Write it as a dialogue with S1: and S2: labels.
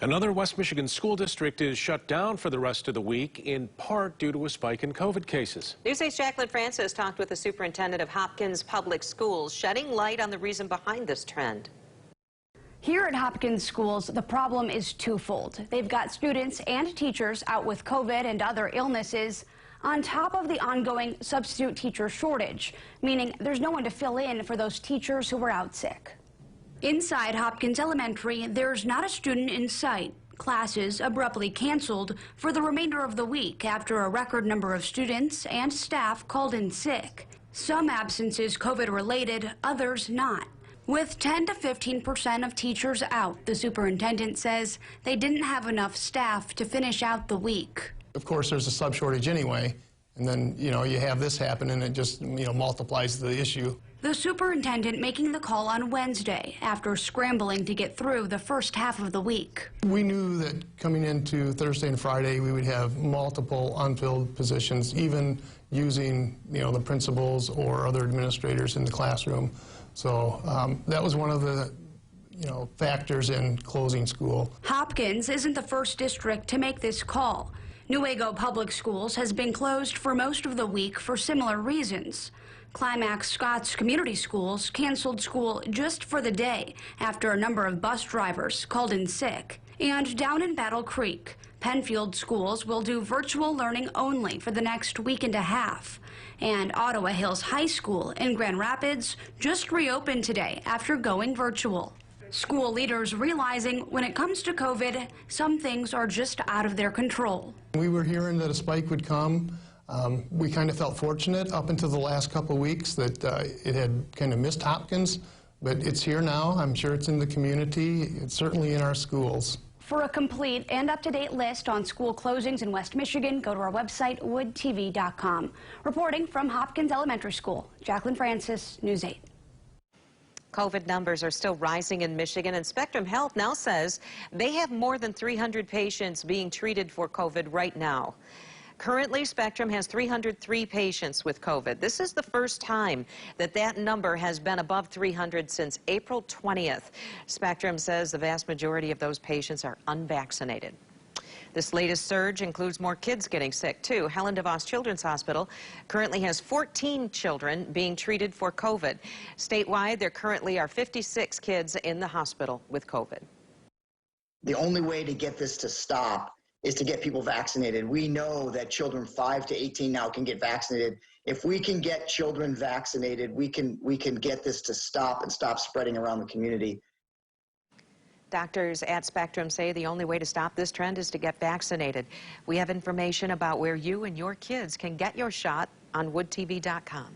S1: Another West Michigan school district is shut down for the rest of the week, in part due to a spike in COVID cases.
S2: News 8's Jacqueline Francis talked with the superintendent of Hopkins Public Schools, shedding light on the reason behind this trend.
S3: Here at Hopkins Schools, the problem is twofold. They've got students and teachers out with COVID and other illnesses, on top of the ongoing substitute teacher shortage, meaning there's no one to fill in for those teachers who were out sick. Inside Hopkins Elementary, there's not a student in sight. Classes abruptly canceled for the remainder of the week after a record number of students and staff called in sick. Some absences COVID-related, others not. With 10 to 15% of teachers out, the superintendent says they didn't have enough staff to finish out the week.
S4: Of course, there's a sub shortage anyway, and then, you have this happen and it just, multiplies the issue.
S3: The superintendent making the call on Wednesday after scrambling to get through the first half of the week.
S4: We knew that coming into Thursday and Friday, we would have multiple unfilled positions, even using, the principals or other administrators in the classroom. So that was one of the factors in closing school.
S3: Hopkins isn't the first district to make this call. Newaygo Public Schools has been closed for most of the week for similar reasons. Climax Scott's community schools canceled school just for the day after a number of bus drivers called in sick. And down in Battle Creek, Penfield schools will do virtual learning only for the next week and a half. And Ottawa Hills High School in Grand Rapids just reopened today after going virtual. School leaders realizing when it comes to COVID, some things are just out of their control.
S4: We were hearing that a spike would come. We kind of felt fortunate up until the last couple of weeks that it had kind of missed Hopkins, but it's here now. I'm sure it's in the community. It's certainly in our schools.
S3: For a complete and up-to-date list on school closings in West Michigan, go to our website, woodtv.com. Reporting from Hopkins Elementary School, Jacqueline Francis, News 8.
S2: COVID numbers are still rising in Michigan, and Spectrum Health now says they have more than 300 patients being treated for COVID right now. Currently, Spectrum has 303 patients with COVID. This is the first time that number has been above 300 since April 20th. Spectrum says the vast majority of those patients are unvaccinated. This latest surge includes more kids getting sick, too. Helen DeVos Children's Hospital currently has 14 children being treated for COVID. Statewide, there currently are 56 kids in the hospital with COVID.
S5: The only way to get this to stop is to get people vaccinated. We know that children 5 to 18 now can get vaccinated. If we can get children vaccinated, we can get this to stop and stop spreading around the community.
S2: Doctors at Spectrum say the only way to stop this trend is to get vaccinated. We have information about where you and your kids can get your shot on woodtv.com.